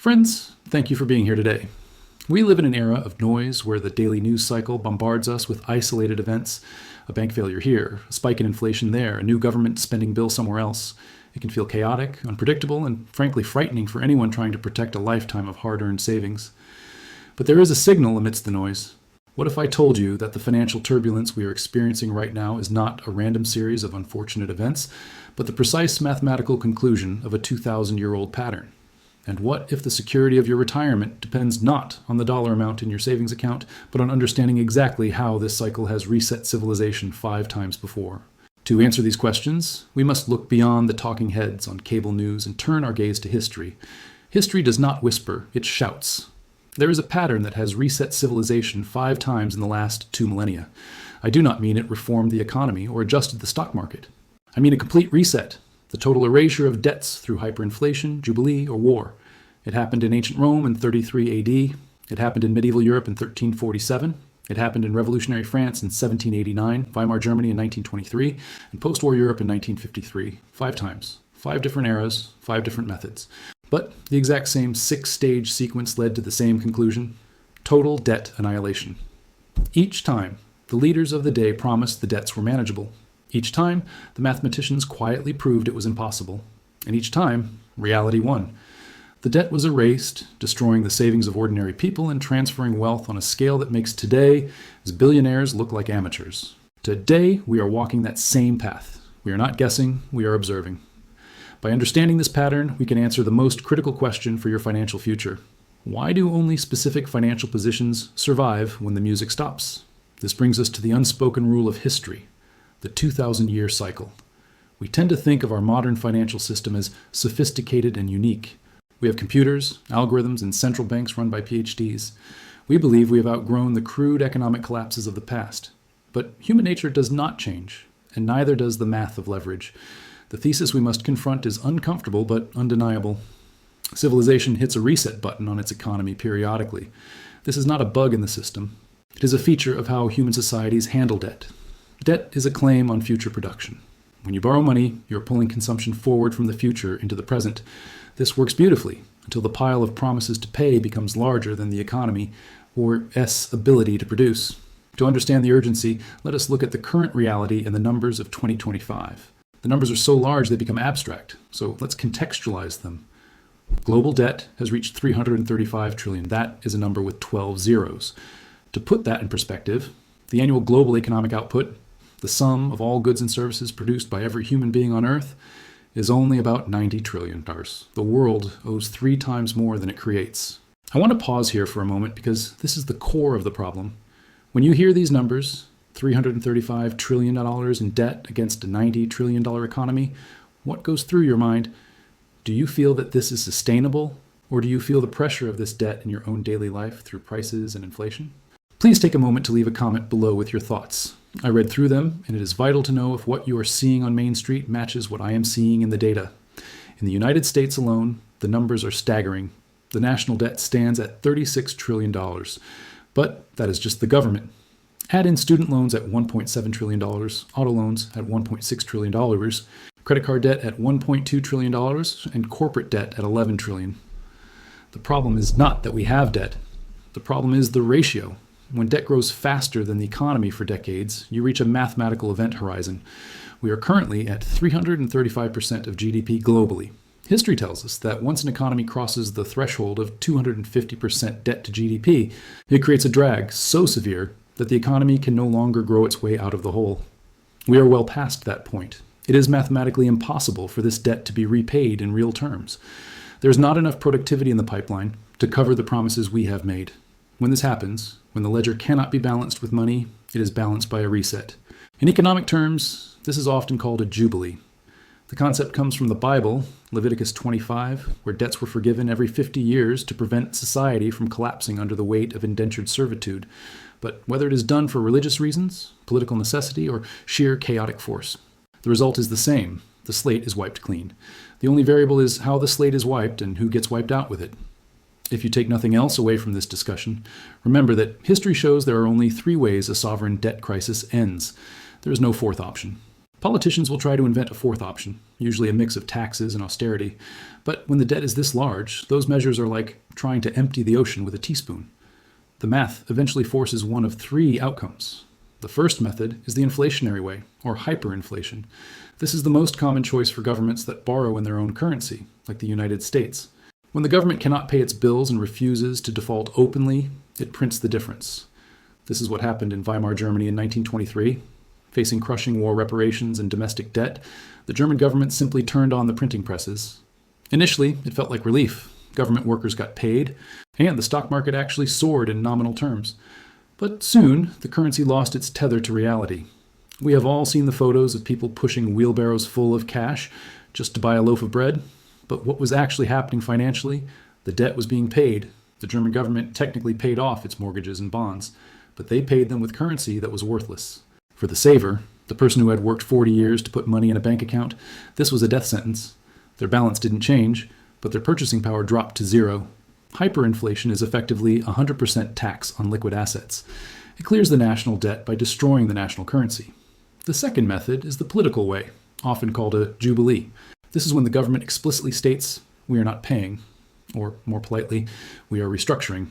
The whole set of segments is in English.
Friends, thank you for being here today. We live in an era of noise where the daily news cycle bombards us with isolated events, a bank failure here, a spike in inflation there, a new government spending bill somewhere else. It can feel chaotic, unpredictable, and frankly frightening for anyone trying to protect a lifetime of hard-earned savings. But there is a signal amidst the noise. What if I told you that the financial turbulence we are experiencing right now is not a random series of unfortunate events, but the precise mathematical conclusion of a 2,000-year-old pattern? And what if the security of your retirement depends not on the dollar amount in your savings account, but on understanding exactly how this cycle has reset civilization 5 times before? To answer these questions, we must look beyond the talking heads on cable news and turn our gaze to history. History does not whisper, it shouts. There is a pattern that has reset civilization 5 times in the last 2 millennia. I do not mean it reformed the economy or adjusted the stock market. I mean a complete reset. The total erasure of debts through hyperinflation, Jubilee, or war. It happened in ancient Rome in 33 AD. It happened in medieval Europe in 1347. It happened in revolutionary France in 1789, Weimar Germany in 1923, and post-war Europe in 1953. 5 times. 5 different eras, 5 different methods. But the exact same 6-stage sequence led to the same conclusion: total debt annihilation. Each time, the leaders of the day promised the debts were manageable. Each time, the mathematicians quietly proved it was impossible. And each time, reality won. The debt was erased, destroying the savings of ordinary people and transferring wealth on a scale that makes today billionaires look like amateurs. Today, we are walking that same path. We are not guessing, we are observing. By understanding this pattern, we can answer the most critical question for your financial future. Why do only specific financial positions survive when the music stops? This brings us to the unspoken rule of history. The 2,000-year cycle. We tend to think of our modern financial system as sophisticated and unique. We have computers, algorithms, and central banks run by PhDs. We believe we have outgrown the crude economic collapses of the past. But human nature does not change, and neither does the math of leverage. The thesis we must confront is uncomfortable but undeniable. Civilization hits a reset button on its economy periodically. This is not a bug in the system. It is a feature of how human societies handle debt. Debt is a claim on future production. When you borrow money, you're pulling consumption forward from the future into the present. This works beautifully until the pile of promises to pay becomes larger than the economy or S ability to produce. To understand the urgency, let us look at the current reality and the numbers of 2025. The numbers are so large they become abstract, so let's contextualize them. Global debt has reached $335 trillion. That is a number with 12 zeros. To put that in perspective, the annual global economic output, the sum of all goods and services produced by every human being on Earth, is only about $90 trillion. The world owes 3 times more than it creates. I want to pause here for a moment because this is the core of the problem. When you hear these numbers, $335 trillion in debt against a $90 trillion economy, what goes through your mind? Do you feel that this is sustainable, or do you feel the pressure of this debt in your own daily life through prices and inflation? Please take a moment to leave a comment below with your thoughts. I read through them, and it is vital to know if what you are seeing on Main Street matches what I am seeing in the data. In the United States alone, the numbers are staggering. The national debt stands at $36 trillion. But that is just the government. Add in student loans at $1.7 trillion, auto loans at $1.6 trillion, credit card debt at $1.2 trillion, and corporate debt at $11 trillion. The problem is not that we have debt. The problem is the ratio. When debt grows faster than the economy for decades, you reach a mathematical event horizon. We are currently at 335% of GDP globally. History tells us that once an economy crosses the threshold of 250% debt to GDP, it creates a drag so severe that the economy can no longer grow its way out of the hole. We are well past that point. It is mathematically impossible for this debt to be repaid in real terms. There is not enough productivity in the pipeline to cover the promises we have made. When this happens, when the ledger cannot be balanced with money, it is balanced by a reset. In economic terms, this is often called a Jubilee. The concept comes from the Bible, Leviticus 25, where debts were forgiven every 50 years to prevent society from collapsing under the weight of indentured servitude. But whether it is done for religious reasons, political necessity, or sheer chaotic force, the result is the same. The slate is wiped clean. The only variable is how the slate is wiped and who gets wiped out with it. If you take nothing else away from this discussion, remember that history shows there are only 3 ways a sovereign debt crisis ends. There is no fourth option. Politicians will try to invent a fourth option, usually a mix of taxes and austerity. But when the debt is this large, those measures are like trying to empty the ocean with a teaspoon. The math eventually forces one of three outcomes. The first method is the inflationary way, or hyperinflation. This is the most common choice for governments that borrow in their own currency, like the United States. When the government cannot pay its bills and refuses to default openly, it prints the difference. This is what happened in Weimar Germany in 1923. Facing crushing war reparations and domestic debt, the German government simply turned on the printing presses. Initially, it felt like relief. Government workers got paid, and the stock market actually soared in nominal terms. But soon, the currency lost its tether to reality. We have all seen the photos of people pushing wheelbarrows full of cash just to buy a loaf of bread. But what was actually happening financially? The debt was being paid. The German government technically paid off its mortgages and bonds, but they paid them with currency that was worthless. For the saver, the person who had worked 40 years to put money in a bank account, this was a death sentence. Their balance didn't change, but their purchasing power dropped to zero. Hyperinflation is effectively 100% tax on liquid assets. It clears the national debt by destroying the national currency. The second method is the political way, often called a Jubilee. This is when the government explicitly states, we are not paying, or more politely, we are restructuring.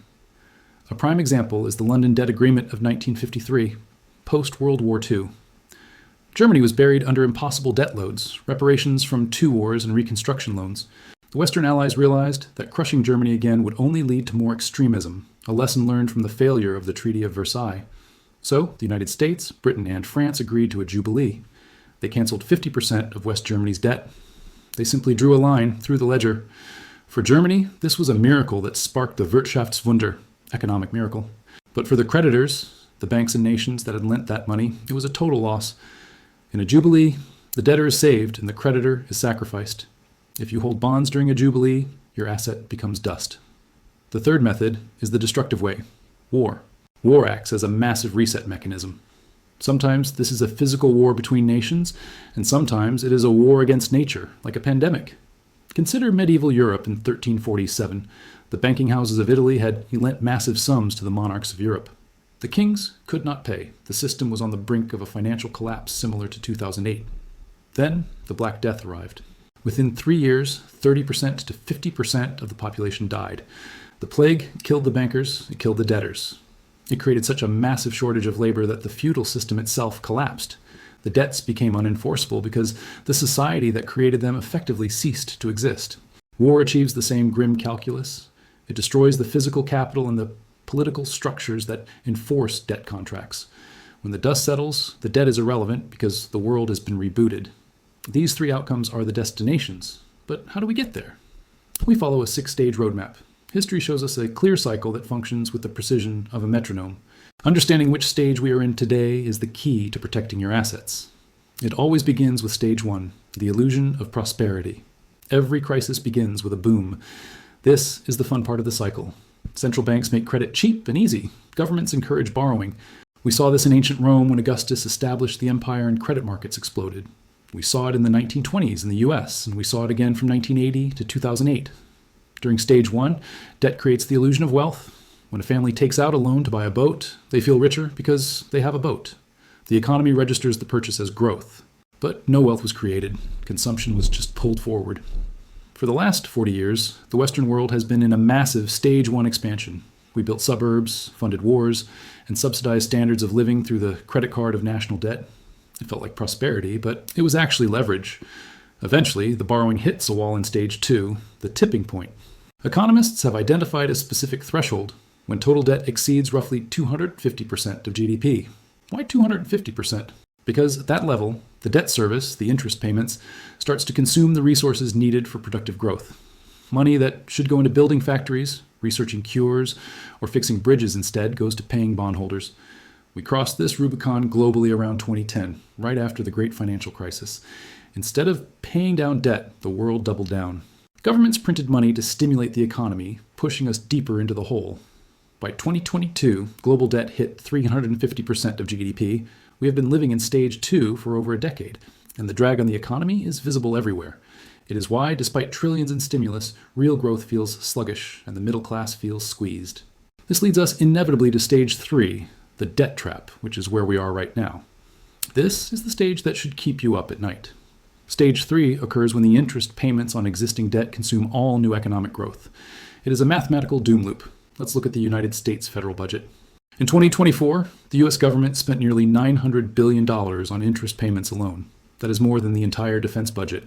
A prime example is the London Debt Agreement of 1953, post-World War II. Germany was buried under impossible debt loads, reparations from two wars and reconstruction loans. The Western Allies realized that crushing Germany again would only lead to more extremism, a lesson learned from the failure of the Treaty of Versailles. So, the United States, Britain, and France agreed to a Jubilee. They canceled 50% of West Germany's debt. They simply drew a line through the ledger. For Germany, this was a miracle that sparked the Wirtschaftswunder, economic miracle. But for the creditors, the banks and nations that had lent that money, it was a total loss. In a Jubilee, the debtor is saved and the creditor is sacrificed. If you hold bonds during a Jubilee, your asset becomes dust. The third method is the destructive way, war. War acts as a massive reset mechanism. Sometimes this is a physical war between nations, and sometimes it is a war against nature, like a pandemic. Consider medieval Europe in 1347. The banking houses of Italy had lent massive sums to the monarchs of Europe. The kings could not pay. The system was on the brink of a financial collapse similar to 2008. Then the Black Death arrived. Within 3 years, 30% to 50% of the population died. The plague killed the bankers, it killed the debtors. It created such a massive shortage of labor that the feudal system itself collapsed. The debts became unenforceable because the society that created them effectively ceased to exist. War achieves the same grim calculus. It destroys the physical capital and the political structures that enforce debt contracts. When the dust settles, the debt is irrelevant because the world has been rebooted. These three outcomes are the destinations. But how do we get there? We follow a 6-stage roadmap. History shows us a clear cycle that functions with the precision of a metronome. Understanding which stage we are in today is the key to protecting your assets. It always begins with stage 1, the illusion of prosperity. Every crisis begins with a boom. This is the fun part of the cycle. Central banks make credit cheap and easy. Governments encourage borrowing. We saw this in ancient Rome when Augustus established the empire and credit markets exploded. We saw it in the 1920s in the US, and we saw it again from 1980 to 2008. During stage 1, debt creates the illusion of wealth. When a family takes out a loan to buy a boat, they feel richer because they have a boat. The economy registers the purchase as growth. But no wealth was created. Consumption was just pulled forward. For the last 40 years, the Western world has been in a massive stage 1 expansion. We built suburbs, funded wars, and subsidized standards of living through the credit card of national debt. It felt like prosperity, but it was actually leverage. Eventually, the borrowing hits a wall in stage 2, the tipping point. Economists have identified a specific threshold when total debt exceeds roughly 250% of GDP. Why 250%? Because at that level, the debt service, the interest payments, starts to consume the resources needed for productive growth. Money that should go into building factories, researching cures, or fixing bridges instead goes to paying bondholders. We crossed this Rubicon globally around 2010, right after the great financial crisis. Instead of paying down debt, the world doubled down. Governments printed money to stimulate the economy, pushing us deeper into the hole. By 2022, global debt hit 350% of GDP. We have been living in stage 2 for over a decade, and the drag on the economy is visible everywhere. It is why, despite trillions in stimulus, real growth feels sluggish and the middle class feels squeezed. This leads us inevitably to stage 3, the debt trap, which is where we are right now. This is the stage that should keep you up at night. Stage 3 occurs when the interest payments on existing debt consume all new economic growth. It is a mathematical doom loop. Let's look at the United States federal budget. In 2024, the U.S. government spent nearly $900 billion on interest payments alone. That is more than the entire defense budget.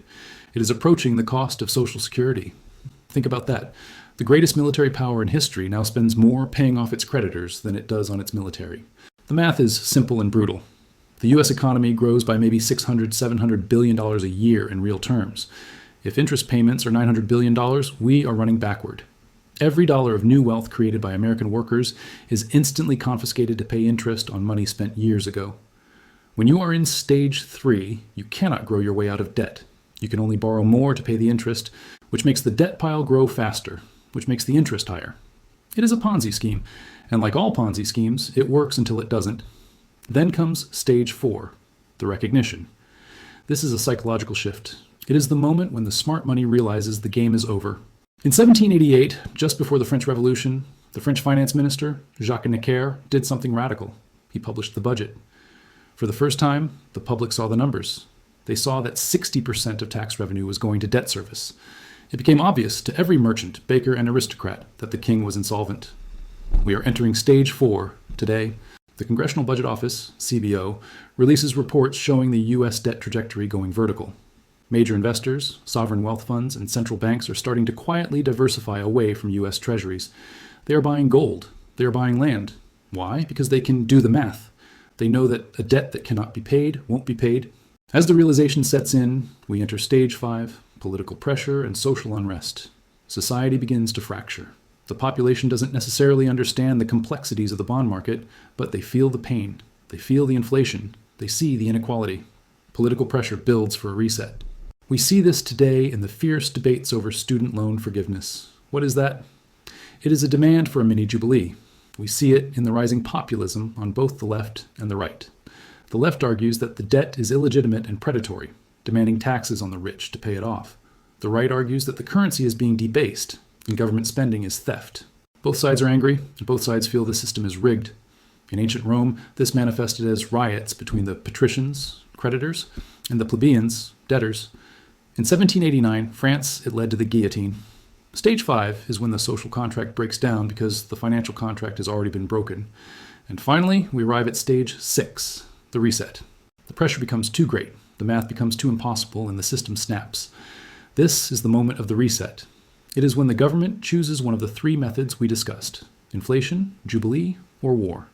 It is approaching the cost of Social Security. Think about that. The greatest military power in history now spends more paying off its creditors than it does on its military. The math is simple and brutal. The U.S. economy grows by maybe $600–700 billion a year in real terms. If interest payments are $900 billion, we are running backward. Every dollar of new wealth created by American workers is instantly confiscated to pay interest on money spent years ago. When you are in stage 3, you cannot grow your way out of debt. You can only borrow more to pay the interest, which makes the debt pile grow faster, which makes the interest higher. It is a Ponzi scheme, and like all Ponzi schemes, it works until it doesn't. Then comes stage 4, the recognition. This is a psychological shift. It is the moment when the smart money realizes the game is over. In 1788, just before the French Revolution, the French finance minister, Jacques Necker, did something radical. He published the budget. For the first time, the public saw the numbers. They saw that 60% of tax revenue was going to debt service. It became obvious to every merchant, baker, and aristocrat that the king was insolvent. We are entering stage 4 today. The Congressional Budget Office, CBO, releases reports showing the U.S. debt trajectory going vertical. Major investors, sovereign wealth funds, and central banks are starting to quietly diversify away from U.S. treasuries. They are buying gold. They are buying land. Why? Because they can do the math. They know that a debt that cannot be paid won't be paid. As the realization sets in, we enter stage 5, political pressure and social unrest. Society begins to fracture. The population doesn't necessarily understand the complexities of the bond market, but they feel the pain. They feel the inflation. They see the inequality. Political pressure builds for a reset. We see this today in the fierce debates over student loan forgiveness. What is that? It is a demand for a mini Jubilee. We see it in the rising populism on both the left and the right. The left argues that the debt is illegitimate and predatory, demanding taxes on the rich to pay it off. The right argues that the currency is being debased and government spending is theft. Both sides are angry, and both sides feel the system is rigged. In ancient Rome, this manifested as riots between the patricians, creditors, and the plebeians, debtors. In 1789, France, it led to the guillotine. Stage 5 is when the social contract breaks down because the financial contract has already been broken. And finally, we arrive at stage 6, the reset. The pressure becomes too great, the math becomes too impossible, and the system snaps. This is the moment of the reset. It is when the government chooses one of the 3 methods we discussed: inflation, Jubilee, or war.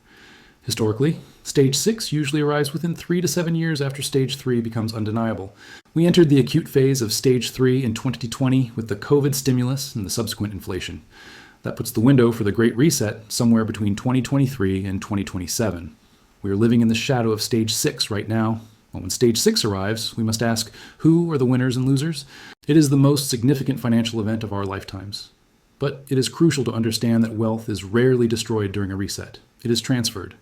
Historically, stage 6 usually arrives within 3 to 7 years after stage 3 becomes undeniable. We entered the acute phase of stage 3 in 2020 with the COVID stimulus and the subsequent inflation. That puts the window for the Great Reset somewhere between 2023 and 2027. We are living in the shadow of stage 6 right now. Well, when stage 6 arrives, we must ask, who are the winners and losers? It is the most significant financial event of our lifetimes. But it is crucial to understand that wealth is rarely destroyed during a reset. It is transferred.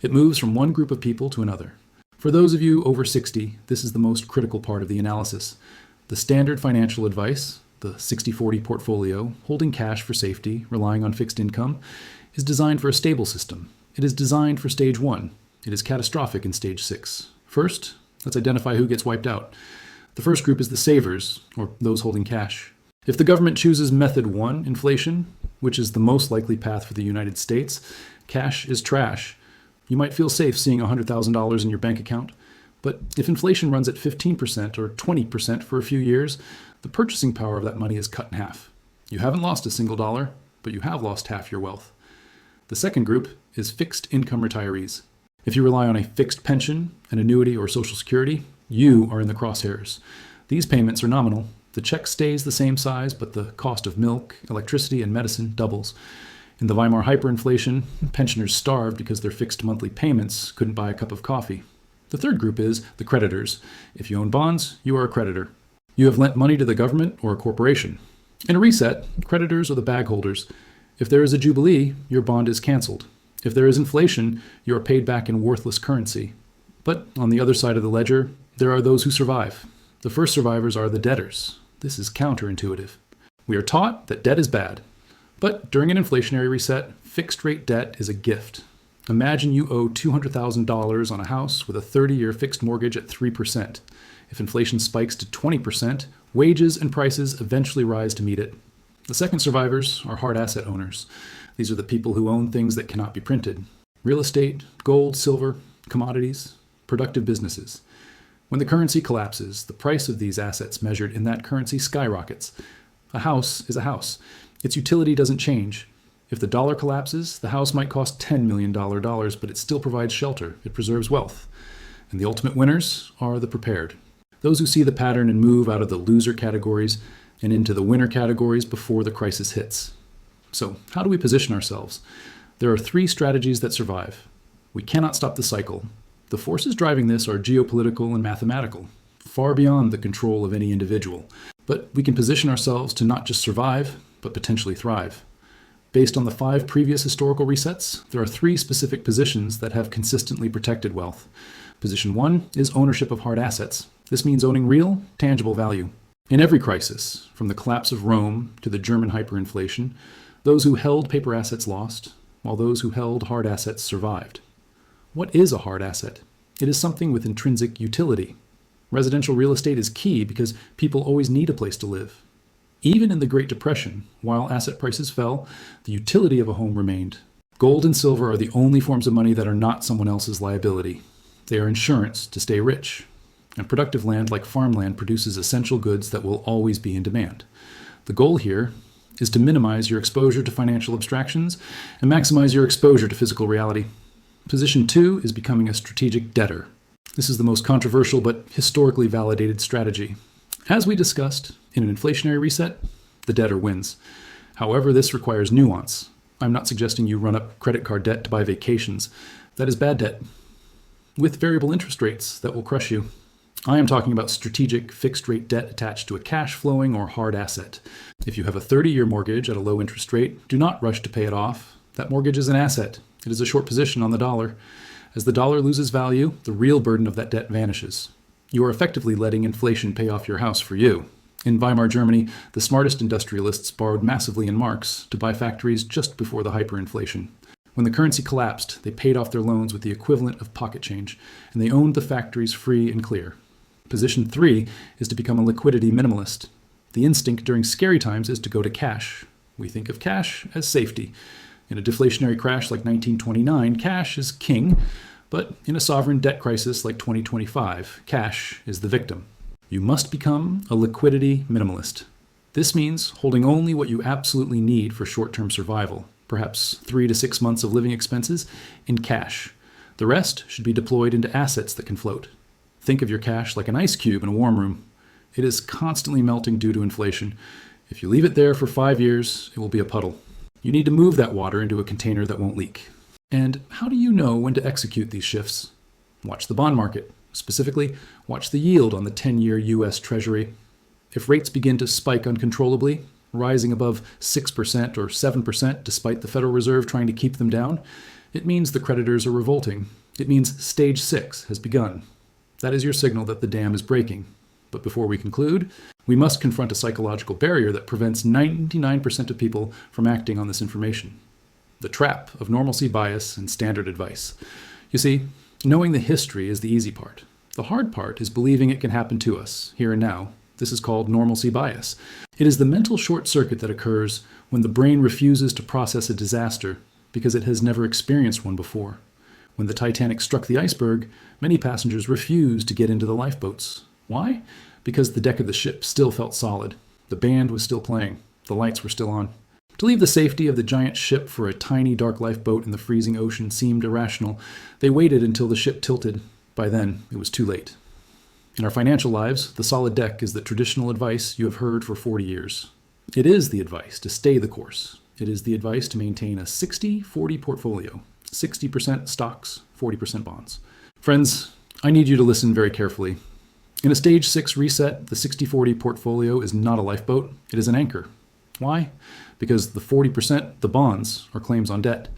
It moves from one group of people to another. For those of you over 60, this is the most critical part of the analysis. The standard financial advice, the 60-40 portfolio, holding cash for safety, relying on fixed income, is designed for a stable system. It is designed for stage 1. It is catastrophic in stage 6. First, let's identify who gets wiped out. The first group is the savers, or those holding cash. If the government chooses method 1, inflation, which is the most likely path for the United States, cash is trash. You might feel safe seeing $100,000 in your bank account, but if inflation runs at 15% or 20% for a few years, the purchasing power of that money is cut in half. You haven't lost a single dollar, but you have lost half your wealth. The second group is fixed income retirees. If you rely on a fixed pension, an annuity, or Social Security, you are in the crosshairs. These payments are nominal. The check stays the same size, but the cost of milk, electricity, and medicine doubles. In the Weimar hyperinflation, pensioners starved because their fixed monthly payments couldn't buy a cup of coffee. The third group is the creditors. If you own bonds, you are a creditor. You have lent money to the government or a corporation. In a reset, creditors are the bag holders. If there is a Jubilee, your bond is canceled. If there is inflation, you are paid back in worthless currency. But on the other side of the ledger, there are those who survive. The first survivors are the debtors. This is counterintuitive. We are taught that debt is bad. But during an inflationary reset, fixed rate debt is a gift. Imagine you owe $200,000 on a house with a 30-year fixed mortgage at 3%. If inflation spikes to 20%, wages and prices eventually rise to meet it. The second survivors are hard asset owners. These are the people who own things that cannot be printed. Real estate, gold, silver, commodities, productive businesses. When the currency collapses, the price of these assets measured in that currency skyrockets. A house is a house. Its utility doesn't change. If the dollar collapses, the house might cost $10 million, but it still provides shelter. It preserves wealth. And the ultimate winners are the prepared. Those who see the pattern and move out of the loser categories and into the winner categories before the crisis hits. So, how do we position ourselves? There are 3 strategies that survive. We cannot stop the cycle. The forces driving this are geopolitical and mathematical, far beyond the control of any individual. But we can position ourselves to not just survive, but potentially thrive. Based on the 5 previous historical resets, there are 3 specific positions that have consistently protected wealth. Position 1 is ownership of hard assets. This means owning real, tangible value. In every crisis, from the collapse of Rome to the German hyperinflation, those who held paper assets lost, while those who held hard assets survived. What is a hard asset? It is something with intrinsic utility. Residential real estate is key because people always need a place to live. Even in the Great Depression, while asset prices fell, the utility of a home remained. Gold and silver are the only forms of money that are not someone else's liability. They are insurance to stay rich. And productive land like farmland produces essential goods that will always be in demand. The goal here is to minimize your exposure to financial abstractions and maximize your exposure to physical reality. Position 2 is becoming a strategic debtor. This is the most controversial but historically validated strategy. As we discussed, in an inflationary reset, the debtor wins. However, this requires nuance. I'm not suggesting you run up credit card debt to buy vacations. That is bad debt, with variable interest rates that will crush you. I am talking about strategic fixed-rate debt attached to a cash-flowing or hard asset. If you have a 30-year mortgage at a low interest rate, do not rush to pay it off. That mortgage is an asset. It is a short position on the dollar. As the dollar loses value, the real burden of that debt vanishes. You are effectively letting inflation pay off your house for you. In Weimar Germany, the smartest industrialists borrowed massively in marks to buy factories just before the hyperinflation. When the currency collapsed, they paid off their loans with the equivalent of pocket change, and they owned the factories free and clear. Position 3 is to become a liquidity minimalist. The instinct during scary times is to go to cash. We think of cash as safety. In a deflationary crash like 1929, cash is king, but in a sovereign debt crisis like 2025, cash is the victim. You must become a liquidity minimalist. This means holding only what you absolutely need for short-term survival, perhaps 3 to 6 months of living expenses, in cash. The rest should be deployed into assets that can float. Think of your cash like an ice cube in a warm room. It is constantly melting due to inflation. If you leave it there for 5 years, it will be a puddle. You need to move that water into a container that won't leak. And how do you know when to execute these shifts? Watch the bond market. Specifically, watch the yield on the 10-year U.S. Treasury. If rates begin to spike uncontrollably, rising above 6% or 7% despite the Federal Reserve trying to keep them down, it means the creditors are revolting. It means stage 6 has begun. That is your signal that the dam is breaking. But before we conclude, we must confront a psychological barrier that prevents 99% of people from acting on this information. The trap of normalcy bias and standard advice. You see, knowing the history is the easy part. The hard part is believing it can happen to us, here and now. This is called normalcy bias. It is the mental short circuit that occurs when the brain refuses to process a disaster because it has never experienced one before. When the Titanic struck the iceberg, many passengers refused to get into the lifeboats. Why? Because the deck of the ship still felt solid. The band was still playing. The lights were still on. To leave the safety of the giant ship for a tiny dark lifeboat in the freezing ocean seemed irrational. They waited until the ship tilted. By then, it was too late. In our financial lives, the solid deck is the traditional advice you have heard for 40 years. It is the advice to stay the course. It is the advice to maintain a 60-40 portfolio. 60% stocks, 40% bonds. Friends, I need you to listen very carefully. In a stage 6 reset, the 60-40 portfolio is not a lifeboat, it is an anchor. Why? Because the 40%, the bonds, are claims on debt.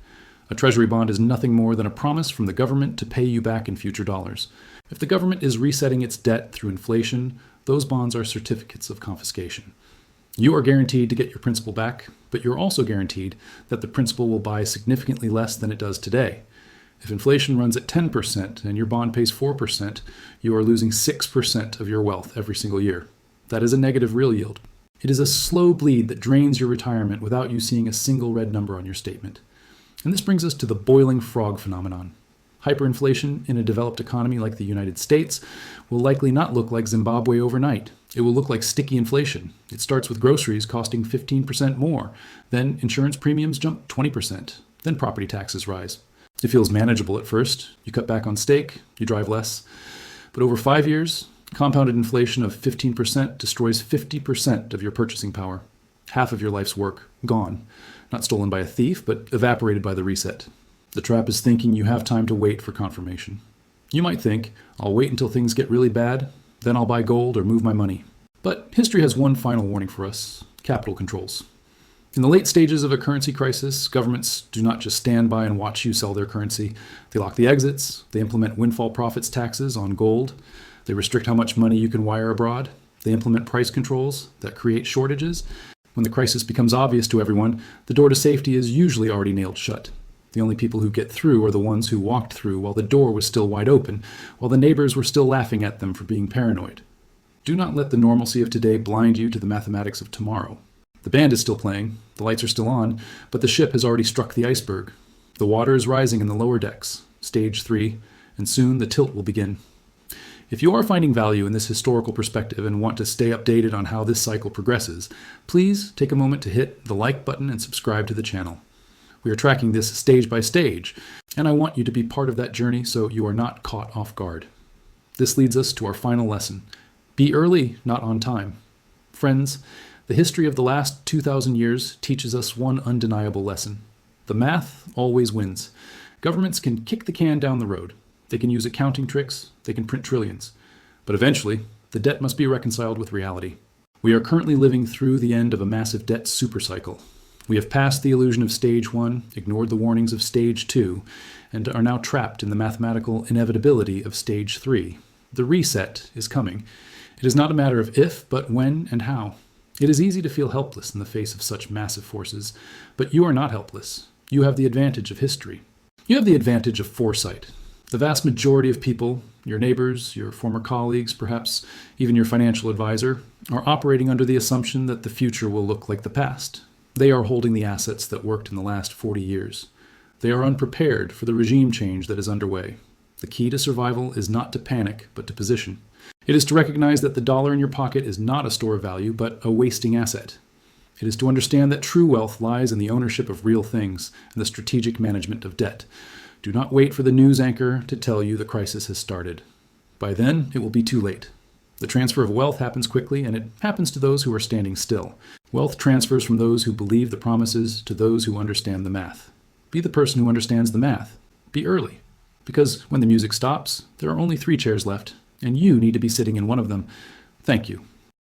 A treasury bond is nothing more than a promise from the government to pay you back in future dollars. If the government is resetting its debt through inflation, those bonds are certificates of confiscation. You are guaranteed to get your principal back, but you're also guaranteed that the principal will buy significantly less than it does today. If inflation runs at 10% and your bond pays 4%, you are losing 6% of your wealth every single year. That is a negative real yield. It is a slow bleed that drains your retirement without you seeing a single red number on your statement. And this brings us to the boiling frog phenomenon. Hyperinflation in a developed economy like the United States will likely not look like Zimbabwe overnight. It will look like sticky inflation. It starts with groceries costing 15% more. Then insurance premiums jump 20%. Then property taxes rise. It feels manageable at first. You cut back on steak, you drive less. But over 5 years, compounded inflation of 15% destroys 50% of your purchasing power. Half of your life's work gone. Not stolen by a thief, but evaporated by the reset. The trap is thinking you have time to wait for confirmation. You might think, I'll wait until things get really bad, then I'll buy gold or move my money. But history has one final warning for us: capital controls. In the late stages of a currency crisis, governments do not just stand by and watch you sell their currency. They lock the exits, they implement windfall profits taxes on gold, they restrict how much money you can wire abroad, they implement price controls that create shortages. When the crisis becomes obvious to everyone, the door to safety is usually already nailed shut. The only people who get through are the ones who walked through while the door was still wide open, while the neighbors were still laughing at them for being paranoid. Do not let the normalcy of today blind you to the mathematics of tomorrow. The band is still playing, the lights are still on, but the ship has already struck the iceberg. The water is rising in the lower decks, stage 3, and soon the tilt will begin. If you are finding value in this historical perspective and want to stay updated on how this cycle progresses, please take a moment to hit the like button and subscribe to the channel. We are tracking this stage by stage, and I want you to be part of that journey so you are not caught off guard. This leads us to our final lesson. Be early, not on time. Friends, the history of the last 2,000 years teaches us one undeniable lesson. The math always wins. Governments can kick the can down the road. They can use accounting tricks. They can print trillions. But eventually, the debt must be reconciled with reality. We are currently living through the end of a massive debt supercycle. We have passed the illusion of stage 1, ignored the warnings of stage 2, and are now trapped in the mathematical inevitability of stage 3. The reset is coming. It is not a matter of if, but when and how. It is easy to feel helpless in the face of such massive forces, but you are not helpless. You have the advantage of history. You have the advantage of foresight. The vast majority of people, your neighbors, your former colleagues, perhaps even your financial advisor, are operating under the assumption that the future will look like the past. They are holding the assets that worked in the last 40 years. They are unprepared for the regime change that is underway. The key to survival is not to panic, but to position. It is to recognize that the dollar in your pocket is not a store of value, but a wasting asset. It is to understand that true wealth lies in the ownership of real things and the strategic management of debt. Do not wait for the news anchor to tell you the crisis has started. By then, it will be too late. The transfer of wealth happens quickly, and it happens to those who are standing still. Wealth transfers from those who believe the promises to those who understand the math. Be the person who understands the math. Be early. Because when the music stops, there are only 3 chairs left, and you need to be sitting in one of them. Thank you.